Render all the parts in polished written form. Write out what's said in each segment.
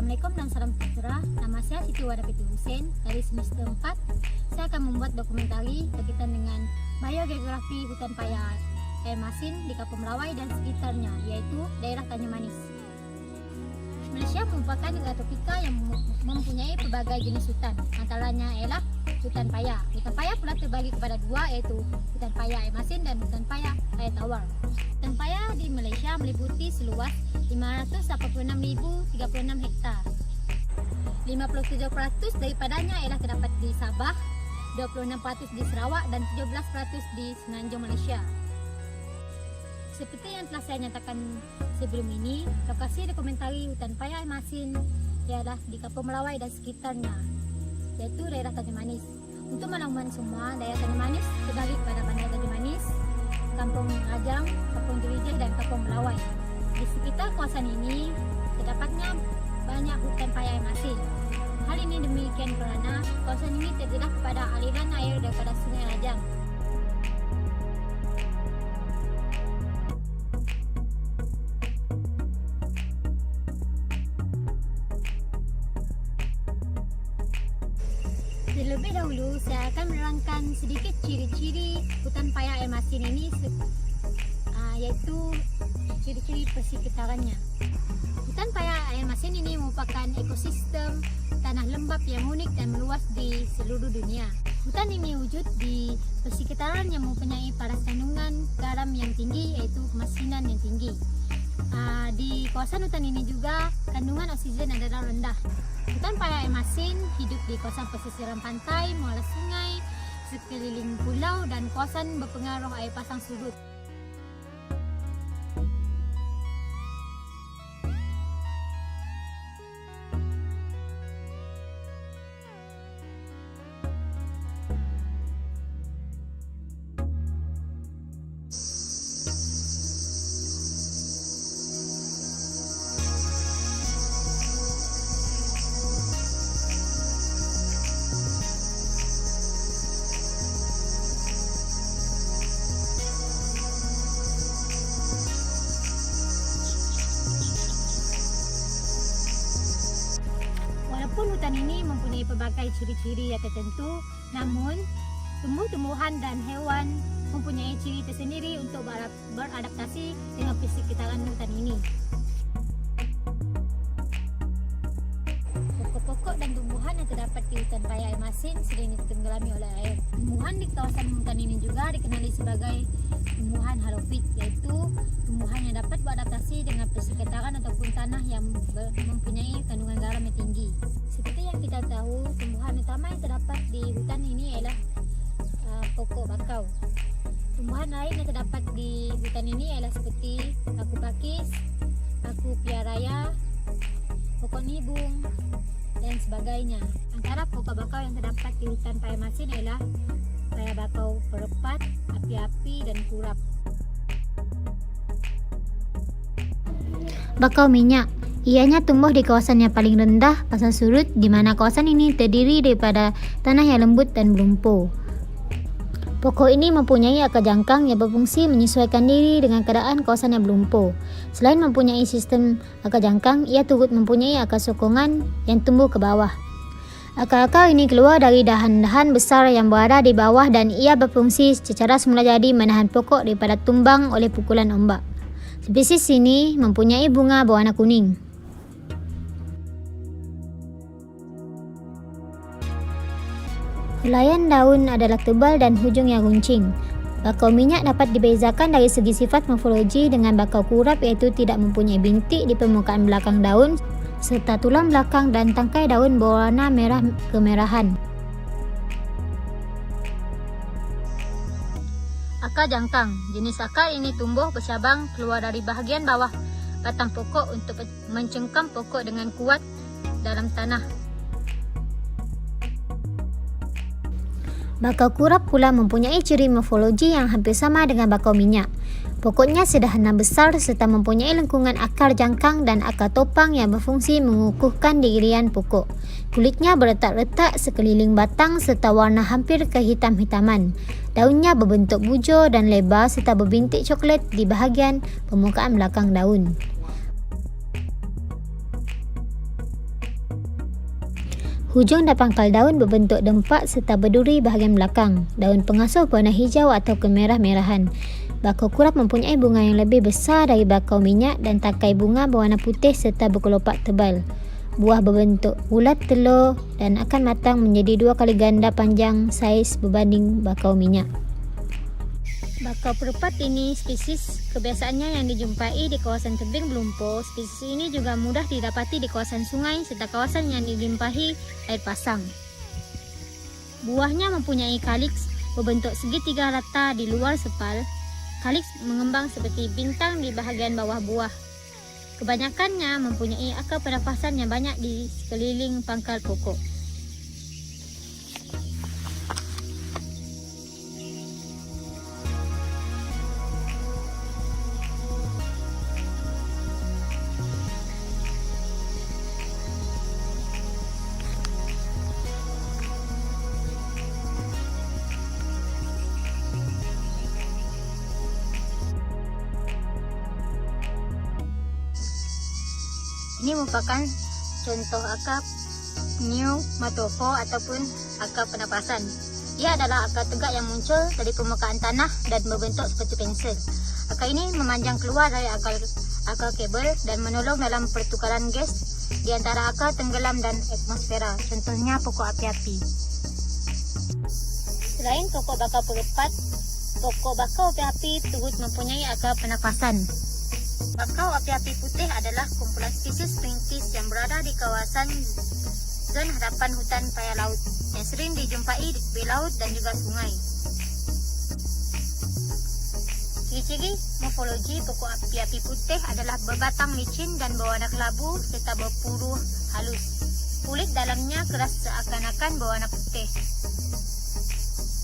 Assalamualaikum dan salam sejahtera. Nama saya Siti Wadapiti Hussein dari semester 4. Saya akan membuat dokumentari berkaitan dengan biogeografi hutan paya air masin di Kampung Melawai dan sekitarnya, yaitu daerah Tanjung Manis. Malaysia merupakan negara tropika yang mempunyai pelbagai jenis hutan. Antaranya ialah hutan paya. Hutan paya pula terbagi kepada dua, iaitu hutan paya air masin dan hutan paya air tawar. Hutan paya di Malaysia meliputi seluas 586,036 hektar. 57% daripadanya ialah terdapat di Sabah, 26% di Sarawak dan 17% di Semenanjung Malaysia. Seperti yang telah saya nyatakan sebelum ini, lokasi dokumentari hutan paya air masin ialah di Kampung Melawai dan sekitarnya, yaitu daerah Tanjung Manis. Untuk makluman semua, daerah Tanjung Manis terbagi kepada Bandar Tanjung Manis, Kampung Ajang, Kampung Jerijih dan Kampung Melawai. Di sekitar kawasan ini terdapatnya banyak hutan paya air masin. Hal ini demikian kerana kawasan ini terdedah kepada aliran air daripada Sungai Rajang. Terlebih dahulu, saya akan menerangkan sedikit ciri-ciri hutan paya air masin ini, yaitu ciri-ciri persekitarannya. Hutan paya air masin ini merupakan ekosistem tanah lembap yang unik dan meluas di seluruh dunia. Hutan ini wujud di persekitaran yang mempunyai paras kandungan garam yang tinggi, iaitu kemasinan yang tinggi. Di kawasan hutan ini juga kandungan oksigen adalah rendah. Hutan paya air masin hidup di kawasan pesisiran pantai, muara sungai, sekeliling pulau dan kawasan berpengaruh air pasang surut. Walaupun hutan ini mempunyai pelbagai ciri-ciri yang tertentu, namun tumbuh-tumbuhan dan hewan mempunyai ciri tersendiri untuk beradaptasi dengan persekitaran hutan ini. Pokok-pokok dan tumbuhan yang terdapat di hutan paya air masin sering ditenggelami oleh air. Tumbuhan di kawasan hutan ini juga dikenali sebagai tumbuhan halofit, yaitu tumbuhan yang dapat beradaptasi dengan persekitaran ataupun tanah yang mempunyai kandungan garam yang tinggi. Seperti yang kita tahu, tumbuhan utama yang terdapat di hutan ini ialah pokok bakau. Tumbuhan lain yang terdapat di hutan ini ialah seperti paku pakis, paku piaraya, pokok nibung dan sebagainya. Antara pokok bakau yang terdapat di hutan paya masin ialah paya bakau perepat, api-api dan kurap. Bakau minyak, ianya tumbuh di kawasan yang paling rendah pasang surut, di mana kawasan ini terdiri daripada tanah yang lembut dan berlumpur. Pokok ini mempunyai akar jangkang yang berfungsi menyesuaikan diri dengan keadaan kawasan yang berlumpur. Selain mempunyai sistem akar jangkang, ia turut mempunyai akar sokongan yang tumbuh ke bawah. Akar-akar ini keluar dari dahan-dahan besar yang berada di bawah dan ia berfungsi secara semula jadi menahan pokok daripada tumbang oleh pukulan ombak. Spesies ini mempunyai bunga berwarna kuning. Helaian daun adalah tebal dan hujung yang runcing. Bakau minyak dapat dibezakan dari segi sifat morfologi dengan bakau kurap, iaitu tidak mempunyai bintik di permukaan belakang daun serta tulang belakang dan tangkai daun berwarna merah kemerahan. Akar jangkang. Jenis akar ini tumbuh bercabang keluar dari bahagian bawah batang pokok untuk mencengkam pokok dengan kuat dalam tanah. Bakau kurap pula mempunyai ciri morfologi yang hampir sama dengan bakau minyak. Pokoknya sederhana besar serta mempunyai lengkungan akar jangkang dan akar topang yang berfungsi mengukuhkan dirian pokok. Kulitnya berletak-letak sekeliling batang serta warna hampir kehitam-hitaman. Daunnya berbentuk bujur dan lebar serta berbintik coklat di bahagian permukaan belakang daun. Hujung dan pangkal daun berbentuk dempak serta berduri bahagian belakang. Daun pengasuh berwarna hijau atau kemerah-merahan. Bakau kurap mempunyai bunga yang lebih besar dari bakau minyak dan tangkai bunga berwarna putih serta berkelopak tebal. Buah berbentuk bulat telur dan akan matang menjadi 2 kali ganda panjang saiz berbanding bakau minyak. Bakau perepat ini spesies kebiasaannya yang dijumpai di kawasan tebing berlumpur. Spesies ini juga mudah didapati di kawasan sungai serta kawasan yang dilimpahi air pasang. Buahnya mempunyai kaliks berbentuk segitiga rata di luar sepal. Kaliks mengembang seperti bintang di bahagian bawah buah. Kebanyakannya mempunyai akar pernafasan yang banyak di sekeliling pangkal pokok. Ini merupakan contoh akar pneumatopho ataupun akar pernafasan. Ia adalah akar tegak yang muncul dari permukaan tanah dan berbentuk seperti pensel. Akar ini memanjang keluar dari akar kabel dan menolong dalam pertukaran gas di antara akar tenggelam dan atmosfera. Contohnya pokok api-api. Selain pokok bakau perepat, pokok bakau api-api turut mempunyai akar pernafasan. Bakau api-api putih adalah kumpulan spesies perintis yang berada di kawasan zon harapan hutan paya laut yang sering dijumpai di tepi laut dan juga sungai. Ciri-ciri morfologi pokok api-api putih adalah berbatang licin dan berwarna kelabu serta berpuru halus. Kulit dalamnya keras seakan-akan berwarna putih.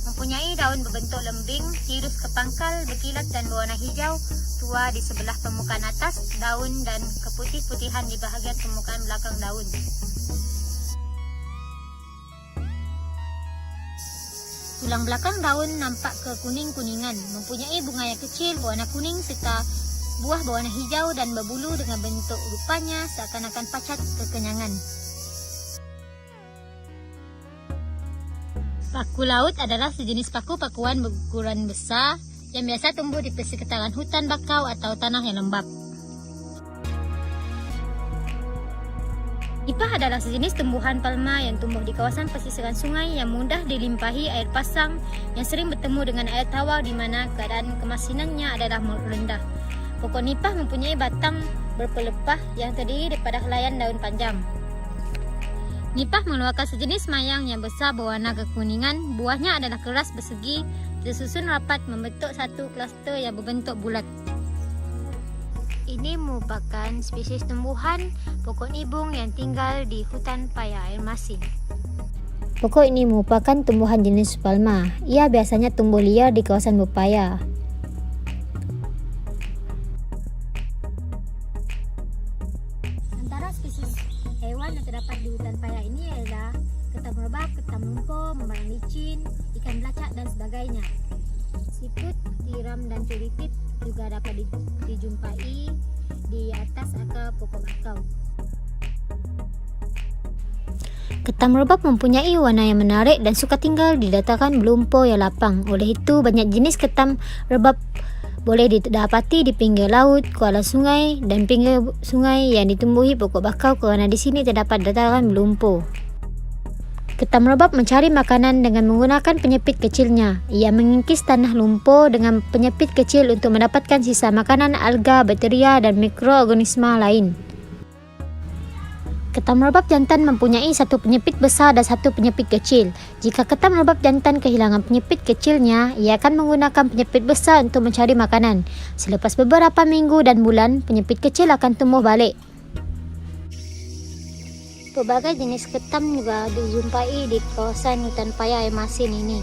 Mempunyai daun berbentuk lembing, tirus ke pangkal, berkilat dan berwarna hijau tua di sebelah permukaan atas daun dan keputih-putihan di bahagian permukaan belakang daun. Tulang belakang daun nampak kekuning-kuningan, mempunyai bunga yang kecil berwarna kuning serta buah berwarna hijau dan berbulu dengan bentuk rupanya seakan-akan pacat kekenyangan. Paku laut adalah sejenis paku-pakuan berukuran besar yang biasa tumbuh di persekitaran hutan bakau atau tanah yang lembap. Nipah adalah sejenis tumbuhan palma yang tumbuh di kawasan pesisiran sungai yang mudah dilimpahi air pasang yang sering bertemu dengan air tawar di mana keadaan kemasinannya adalah rendah. Pokok nipah mempunyai batang berpelepah yang terdiri daripada helaian daun panjang. Nipah mengeluarkan sejenis mayang yang besar berwarna kekuningan. Buahnya adalah keras bersegi, tersusun rapat membentuk satu kluster yang berbentuk bulat. Ini merupakan spesies tumbuhan pokok nibung yang tinggal di hutan paya air masin. Pokok ini merupakan tumbuhan jenis palma. Ia biasanya tumbuh liar di kawasan berpaya. Antara spesies hewan yang terdapat di hutan paya ini adalah ketam rebab, ketam lumpur, membalang licin, ikan belacak dan sebagainya. Siput, tiram dan tiripit juga dapat dijumpai di atas akar pokok bakau. Ketam rebab mempunyai warna yang menarik dan suka tinggal di dataran berlumpur yang lapang. Oleh itu, banyak jenis ketam rebab boleh didapati di pinggir laut, kuala sungai dan pinggir sungai yang ditumbuhi pokok bakau kerana di sini terdapat dataran berlumpur. Ketam rebab mencari makanan dengan menggunakan penyepit kecilnya. Ia mengikis tanah lumpur dengan penyepit kecil untuk mendapatkan sisa makanan alga, bakteria dan mikroorganisma lain. Ketam rebab jantan mempunyai satu penyepit besar dan satu penyepit kecil. Jika ketam rebab jantan kehilangan penyepit kecilnya, ia akan menggunakan penyepit besar untuk mencari makanan. Selepas beberapa minggu dan bulan, penyepit kecil akan tumbuh balik. Pelbagai jenis ketam juga dijumpai di kawasan hutan paya air masin ini.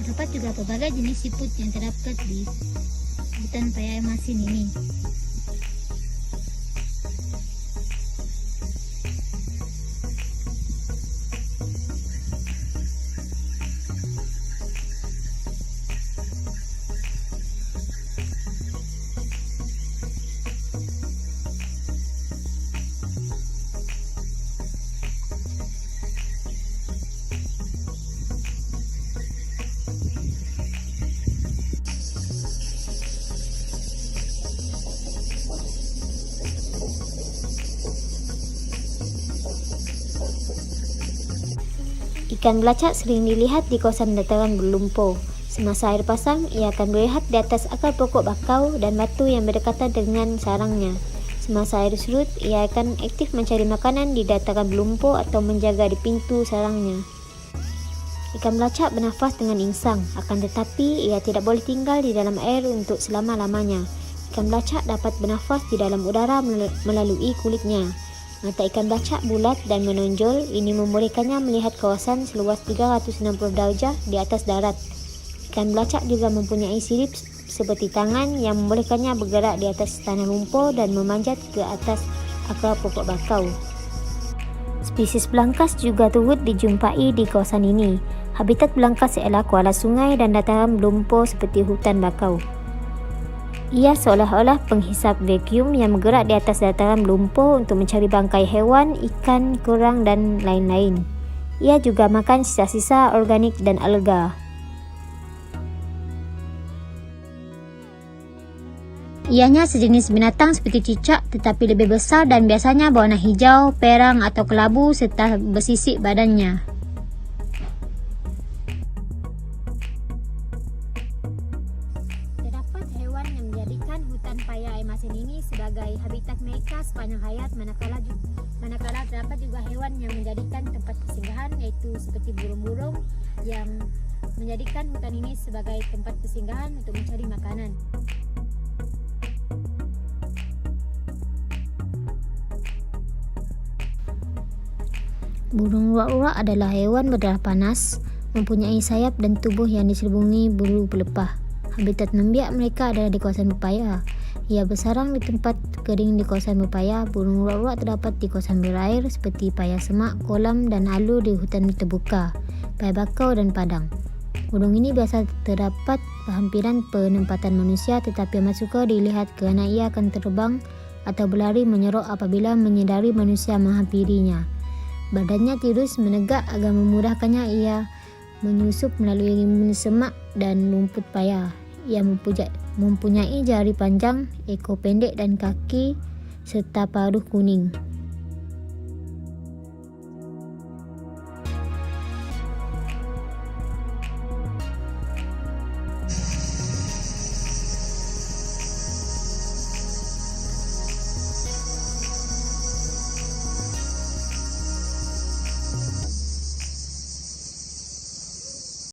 Terdapat juga berbagai jenis siput yang terdapat di hutan paya masin ini. Ikan belacak sering dilihat di kawasan dataran berlumpur. Semasa air pasang, ia akan berehat di atas akar pokok bakau dan batu yang berdekatan dengan sarangnya. Semasa air surut, ia akan aktif mencari makanan di dataran berlumpur atau menjaga di pintu sarangnya. Ikan belacak bernafas dengan insang, akan tetapi ia tidak boleh tinggal di dalam air untuk selama-lamanya. Ikan belacak dapat bernafas di dalam udara melalui kulitnya. Mata ikan belacak bulat dan menonjol, ini membolehkannya melihat kawasan seluas 360 darjah di atas darat. Ikan belacak juga mempunyai sirip seperti tangan yang membolehkannya bergerak di atas tanah lumpur dan memanjat ke atas akar pokok bakau. Spesies belangkas juga turut dijumpai di kawasan ini. Habitat belangkas ialah kuala sungai dan dataran berlumpur seperti hutan bakau. Ia seolah-olah penghisap vacuum yang bergerak di atas dataran berlumpur untuk mencari bangkai hewan, ikan, kerang dan lain-lain. Ia juga makan sisa-sisa organik dan alga. Ianya sejenis binatang seperti cicak tetapi lebih besar dan biasanya berwarna hijau, perang atau kelabu serta bersisik badannya. Terdapat hewan yang menjadikan hutan paya air masin ini sebagai habitat mereka sepanjang hayat, manakala terdapat juga hewan yang menjadikan tempat persinggahan, yaitu seperti burung-burung yang menjadikan hutan ini sebagai tempat persinggahan untuk mencari makanan. Burung uak-uak adalah hewan berdarah panas, mempunyai sayap dan tubuh yang diselubungi bulu pelepah. Habitat membiak mereka adalah di kawasan berpaya. Ia bersarang di tempat kering di kawasan berpaya. Burung uak-uak terdapat di kawasan berair seperti paya semak, kolam dan alur di hutan terbuka, paya bakau dan padang. Burung ini biasa terdapat berhampiran penempatan manusia, tetapi amat suka dilihat kerana ia akan terbang atau berlari menyerok apabila menyedari manusia menghampirinya. Badannya tirus menegak agar memudahkannya ia menyusup melalui rimbun semak dan rumput paya. Ia mempunyai jari panjang, ekor pendek dan kaki serta paruh kuning.